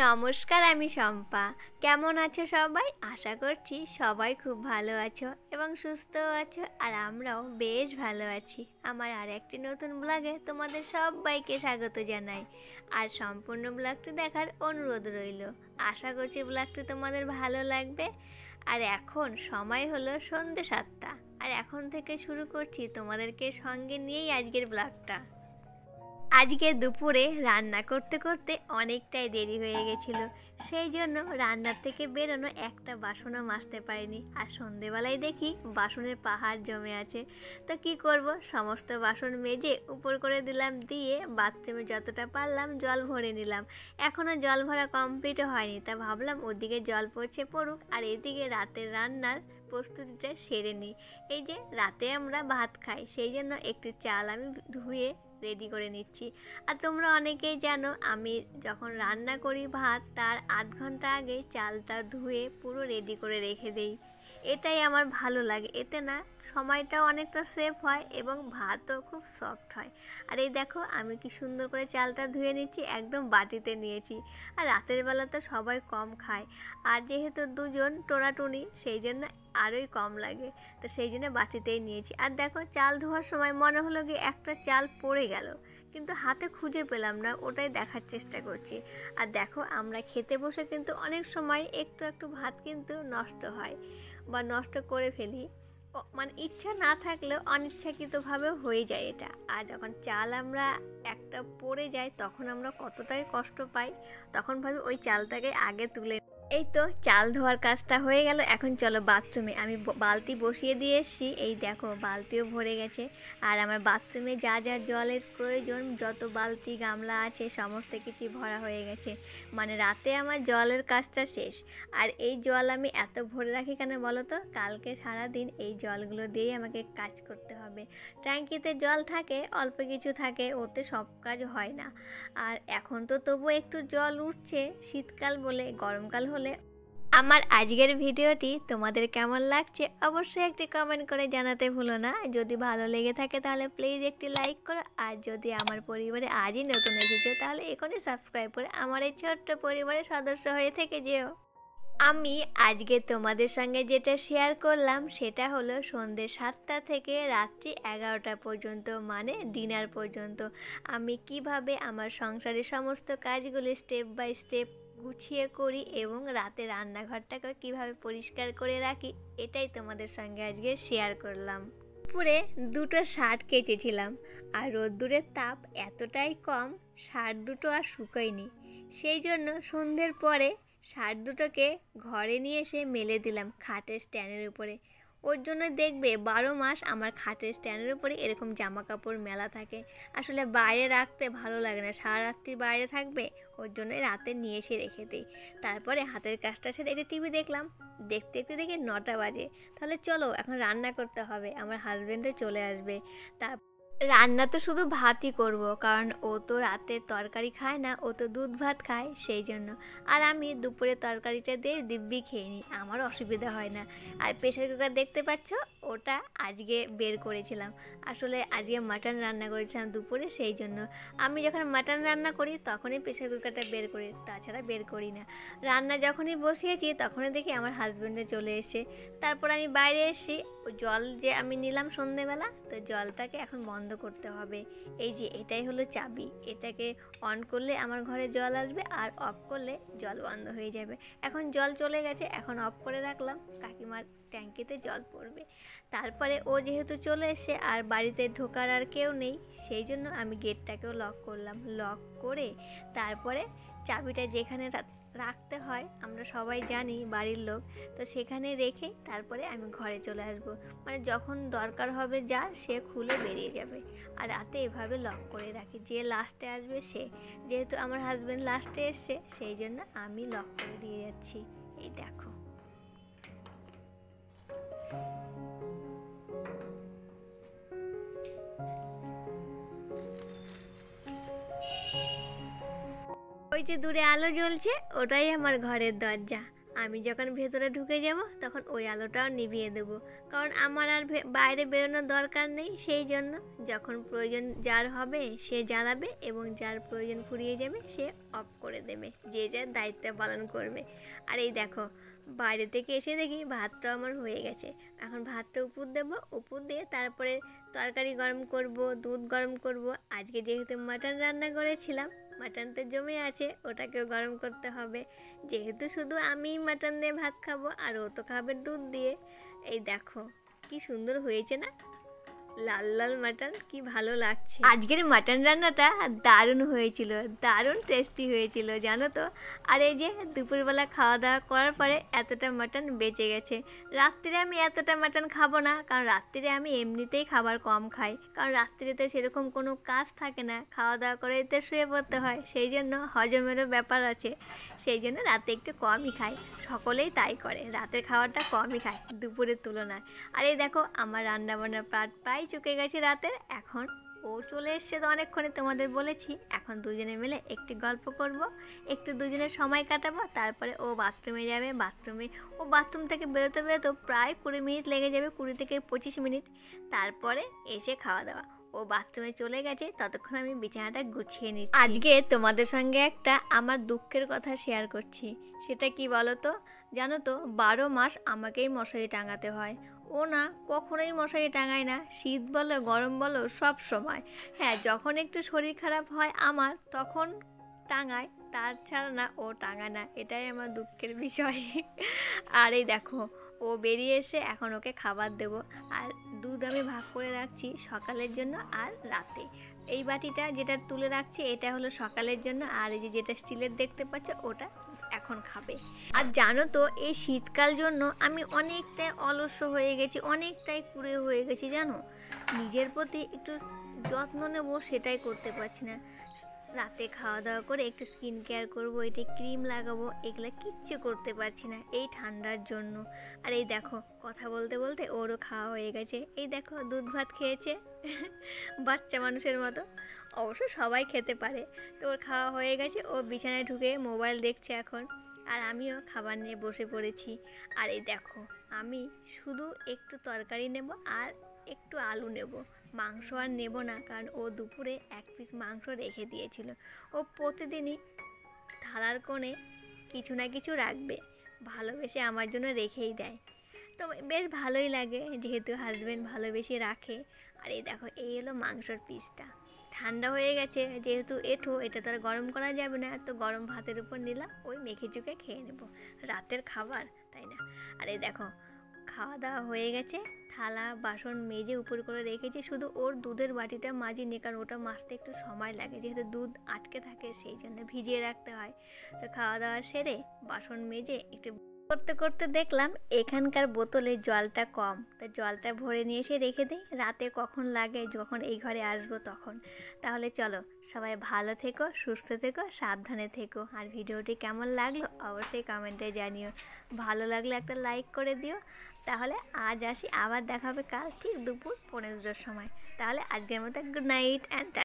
নমস্কার, আমি শম্পা। কেমন আছো সবাই? আশা করছি সবাই খুব ভালো আছো এবং সুস্থও আছো, আর আমরাও বেশ ভালো আছি। আমার আর একটি নতুন ব্লগে তোমাদের সবাইকে স্বাগত জানাই, আর সম্পূর্ণ ব্লগটি দেখার অনুরোধ রইল। আশা করছি ব্লগটি তোমাদের ভালো লাগবে। আর এখন সময় হলো সন্ধ্যে 7টা, আর এখন থেকে শুরু করছি তোমাদেরকে সঙ্গে নিয়েই আজকের ব্লগটা। আজকে দুপুরে রান্না করতে করতে অনেকটাই দেরি হয়ে গেছিল, সেই জন্য রান্নার থেকে বেরোনো একটা বাসনও মাজতে পারিনি। আর সন্ধেবেলায় দেখি বাসনের পাহাড় জমে আছে, তো কি করব, সমস্ত বাসন মেজে উপর করে দিলাম, দিয়ে বাথরুমে যতটা পারলাম জল ভরে নিলাম। এখনও জল ভরা কমপ্লিটও হয়নি, তা ভাবলাম ওদিকে জল পড়ছে পড়ুক, আর এদিকে রাতের রান্নার প্রস্তুতিটা সেরে নিই। এই যে রাতে আমরা ভাত খাই, সেই জন্য একটু চাল আমি ধুয়ে রেডি করে নিচ্ছি। আর তোমরা অনেকেই জানো, আমি যখন রান্না করি ভাত, তার আধ ঘন্টা আগে চালটা ধুয়ে পুরো রেডি করে রেখে দেই। এটাই আমার ভালো লাগে, এতে না সময়টাও অনেকটা সেভ হয় এবং ভাতও খুব সফট হয়। আর এই দেখো আমি কি সুন্দর করে চালটা ধুয়ে নিচ্ছি, একদম বাটিতে নিয়েছি। আর রাতের বেলা তো সবাই কম খায়, আর যেহেতু দুজন টোনাটুনি, সেই জন্য আরোই কম লাগে, তো সেই জন্য বাটিতেই নিয়েছি। আর দেখো চাল ধোয়ার সময় মনে হলো কি একটা চাল পড়ে গেল, কিন্তু হাতে খুঁজে পেলাম না, ওটাই দেখার চেষ্টা করছি। আর দেখো আমরা খেতে বসে কিন্তু অনেক সময় একটু একটু ভাত কিন্তু নষ্ট হয় বা নষ্ট করে ফেলি, মানে ইচ্ছা না থাকলেও অনিচ্ছাকৃতভাবেও হয়ে যায় এটা। আর যখন চাল আমরা একটা পড়ে যায়, তখন আমরা কতটাই কষ্ট পাই, তখন ভাবি ওই চালটাকে আগে তুলে। এই তো চাল ধোয়ার কাজটা হয়ে গেল, এখন চলো বাথরুমে। আমি বালতি বসিয়ে দিয়ে এসেছি, এই দেখো বালতিও ভরে গেছে। আর আমার বাথরুমে যা যা জলের প্রয়োজন, যত বালতি গামলা আছে সমস্ত কিছুই ভরা হয়ে গেছে, মানে রাতে আমার জলের কাজটা শেষ। আর এই জল আমি এত ভরে রাখি কেন বলো তো, কালকে সারাদিন এই জলগুলো দিয়েই আমাকে কাজ করতে হবে। ট্যাঙ্কিতে জল থাকে, অল্প কিছু থাকে, ওতে সব কাজ হয় না। আর এখন তো তবু একটু জল উঠছে, শীতকাল বলে, গরমকাল হলে। আমার আজকের ভিডিওটি তোমাদের কেমন লাগছে অবশ্যই একটি কমেন্ট করে জানাতে ভুলো না। যদি ভালো লেগে থাকে তাহলে প্লিজ একটি লাইক করো, আর যদি আমার পরিবারে আজই নতুন এসেছো তাহলে এখনই সাবস্ক্রাইব করে আমার এই ছোট্ট পরিবারের সদস্য হয়ে থেকে যেও। আমি আজকে তোমাদের সঙ্গে যেটা শেয়ার করলাম সেটা হলো সন্ধ্যে 7টা থেকে রাত্রি 11টা পর্যন্ত, মানে ডিনার পর্যন্ত আমি কিভাবে আমার সংসারের সমস্ত কাজগুলি স্টেপ বাই স্টেপ গুছিয়ে করি এবং রাতে রান্নাঘরটাকে কিভাবে পরিষ্কার করে রাখি, এটাই তোমাদের সঙ্গে আজকে শেয়ার করলাম। দুপুরে দুটো শার্ট কেচেছিলাম, আর রোদ্দুরের তাপ এতটাই কম, শার্ট দুটো আর শুকোয়নি। সেই জন্য সন্ধ্যের পরে শার্ট দুটোকে ঘরে নিয়ে এসে মেলে দিলাম খাটের স্ট্যান্ডের উপরে। ওর জন্য দেখবে 12 মাস আমার খাটের স্ট্যান্ডের উপরে এরকম জামা কাপড় মেলা থাকে। আসলে বাইরে রাখতে ভালো লাগে না, সারা রাত্রি বাইরে থাকবে, ওর জন্য রাতে নিয়ে এসে রেখে দিই। তারপরে হাতের কাজটা সেরে একটু টিভি দেখলাম, দেখতে দেখতে দেখি 9টা বাজে। তাহলে চলো এখন রান্না করতে হবে, আমার হাজব্যান্ডও চলে আসবে। তার রান্না তো শুধু ভাতই করব, কারণ ও তো রাতের তরকারি খায় না, ও তো দুধ ভাত খায়, সেই জন্য। আর আমি দুপুরে তরকারিটা দিয়ে দিব্যি খেয়ে নিই, আমার অসুবিধা হয় না। আর প্রেশার কুকার দেখতে পাচ্ছ, ওটা আজকে বের করেছিলাম। আসলে আজকে মাটন রান্না করেছিলাম দুপুরে, সেই জন্য আমি যখন মাটন রান্না করি তখনই প্রেশার কুকারটা বের করি, তাছাড়া বের করি না। রান্না যখনই বসিয়েছি তখনই দেখি আমার হাজব্যান্ডে চলে এসে। তারপর আমি বাইরে এসে জল যে আমি নিলাম সন্ধেবেলা, তো জলটাকে এখন বন্ধ করতে হবে। এই যে এটাই হলো চাবি, এটাকে অন করলে আমার ঘরে জল আসবে, আর অফ করলে জল বন্ধ হয়ে যাবে। এখন জল চলে গেছে, এখন অফ করে রাখলাম, কাকিমার ট্যাঙ্কিতে জল পড়বে। তারপরে ও যেহেতু চলে এসে আর বাড়িতে ঢোকার আর কেউ নেই, সেই জন্য আমি গেটটাকেও লক করলাম। লক করে তারপরে চাবিটা যেখানে রাখতে হয় আমরা সবাই জানি, বাড়ির লোক, তো সেখানে রেখে তারপরে আমি ঘরে চলে আসব। মানে যখন দরকার হবে যার, সে খুলে বেরিয়ে যাবে। আর রাতে এভাবে লক করে রাখি, যে লাস্টে আসবে সে। যেহেতু আমার হাজব্যান্ড লাস্টে এসছে, সেই জন্য আমি লক করে দিয়ে যাচ্ছি। এই দেখো, ওই যে দূরে আলো জ্বলছে, ওটাই আমার ঘরের দরজা। আমি যখন ভেতরে ঢুকে যাব তখন ওই আলোটাও নিভিয়ে দেবো, কারণ আমার আর বাইরে বেরোনোর দরকার নেই। সেই জন্য যখন প্রয়োজন যার হবে সে জ্বালাবে এবং যার প্রয়োজন ফুরিয়ে যাবে সে অফ করে দেবে, যে যার দায়িত্ব পালন করবে। আর এই দেখো, বাইরে থেকে এসে দেখি ভাতটা আমার হয়ে গেছে। এখন ভাতটা উপর দেবো, উপর দিয়ে তারপরে তরকারি গরম করব, দুধ গরম করব। আজকে যেহেতু মাটন রান্না করেছিলাম, মাটন তো জমে আছে, ওটাকেও গরম করতে হবে। যেহেতু শুধু আমি মাটন দিয়ে ভাত খাবো আর ও তো খাবে দুধ দিয়ে। এই দেখো কি সুন্দর হয়েছে না, লাল লাল মাটন, কি ভালো লাগছে। আজকের মাটন রান্নাটা দারুণ হয়েছিল, দারুণ টেস্টি হয়েছিল জানো তো। আর এই যে দুপুরবেলা খাওয়া দাওয়া করার পরে এতটা মাটন বেঁচে গেছে। রাত্রিরে আমি এতটা মাটন খাবো না, কারণ রাত্রিরে আমি এমনিতেই খাবার কম খাই, কারণ রাত্রিরে তো সেরকম কোনো কাজ থাকে না, খাওয়া দাওয়া করে তো শুয়ে পড়তে হয়, সেই জন্য হজমেরও ব্যাপার আছে। সেই জন্য রাতে একটু কমই খাই, সকলেই তাই করে, রাতের খাবারটা কমই খায় দুপুরের তুলনায়। আর এই দেখো আমার রান্নাবান্নার প্রায় চুকে গেছে রাতের। এখন ও চলে এসছে তো অনেকক্ষণে, তোমাদের বলেছি। এখন দুজনে মিলে একটি গল্প করব, একটু দুজনে সময় কাটাবো। তারপরে ও বাথরুমে যাবে, ও বাথরুম থেকে বেরোতে প্রায় 20 মিনিট লেগে যাবে, 20 থেকে 25 মিনিট। তারপরে এসে খাওয়া দাওয়া। ও বাথরুমে চলে গেছে, ততক্ষণ আমি বিছানাটা গুছিয়ে নিচ্ছি। আজকে তোমাদের সঙ্গে একটা আমার দুঃখের কথা শেয়ার করছি। সেটা কি বলো তো? জানো তো 12 মাস আমাকেই মশারি টাঙাতে হয়। ও না কখনোই মশারি টাঙায় না, শীত বলো গরম বলো সব সময়। হ্যাঁ, যখন একটু শরীর খারাপ হয় আমার তখন টাঙায়, তার ছাড়া না ও টাঙায় না, এটাই আমার দুঃখের বিষয়। আর এই দেখো ও বেরিয়ে এসে এখন ওকে খাবার দেবো। আর দুধ আমি ভাগ করে রাখছি সকালের জন্য আর রাতে। এই বাটিটা যেটা তুলে রাখছি এটা হলো সকালের জন্য, আর এই যেটা স্টিলের দেখতে পাচ্ছ ওটা এখন খাবে। আর জানো তো এই শীতকাল জন্য আমি অনেকটাই অলস হয়ে গেছি, অনেকটাই কুঁড়ে হয়ে গেছি জানো। নিজের প্রতি একটু যত্ন নেবো সেটাই করতে পারছি না। রাতে খাওয়া দাওয়া করে একটু স্কিন কেয়ার করবো, এটা ক্রিম লাগাবো, এগুলো কিচ্ছু করতে পারছি না এই ঠান্ডার জন্য। আর এই দেখো কথা বলতে বলতে ওরও খাওয়া হয়ে গেছে। এই দেখো দুধ ভাত খেয়েছে বাচ্চা মানুষের মতো, অবশ্য সবাই খেতে পারে। তো ওর খাওয়া হয়ে গেছে, ও বিছানায় ঢুকে মোবাইল দেখছে এখন। আর আমিও খাবার নিয়ে বসে পড়েছি। আর এই দেখো আমি শুধু একটু তরকারি নেব আর একটু আলু নেব, মাংস আর নেব না, কারণ ও দুপুরে 1 পিস মাংস রেখে দিয়েছিল। ও প্রতিদিনই থালার কোণে কিছু না কিছু রাখবে, ভালোবেসে আমার জন্য রেখেই দেয়। তো বেশ ভালোই লাগে যেহেতু হাজব্যান্ড ভালোবেসে রাখে। আর এই দেখো এই হলো মাংসর পিসটা, ঠান্ডা হয়ে গেছে যেহেতু এটা তো আর গরম করা যাবে না, তো গরম ভাতের উপর নিলাম, ওই মেখে চুকে খেয়ে নেব, রাতের খাবার তাই না। আর এই দেখো খাওয়া দাওয়া হয়ে গেছে, থালা বাসন মেজে উপর করে রেখেছি, শুধু ওর দুধের বাটিটা মাজিনি, কারণ ওটা মাজতে একটু সময় লাগে, যেহেতু দুধ আটকে থাকে সেই জন্য ভিজিয়ে রাখতে হয়। তো খাওয়া দাওয়া সেরে বাসন মেজে একটু করতে করতে দেখলাম এখানকার বোতলে জলটা কম, তো জলটা ভরে নিয়ে এসে রেখে দিই, রাতে কখন লাগে যখন এই ঘরে আসবো তখন। তাহলে চলো সবাই ভালো থেকো, সুস্থ থেকো, সাবধানে থেকো। আর ভিডিওটি কেমন লাগলো অবশ্যই কমেন্টে জানিও, ভালো লাগলে একটা লাইক করে দিও। তাহলে আজ আসি, আবার দেখা হবে কাল ঠিক দুপুর 1:45-র সময়। তাহলে আজকের মতো গুড নাইট অ্যান্ড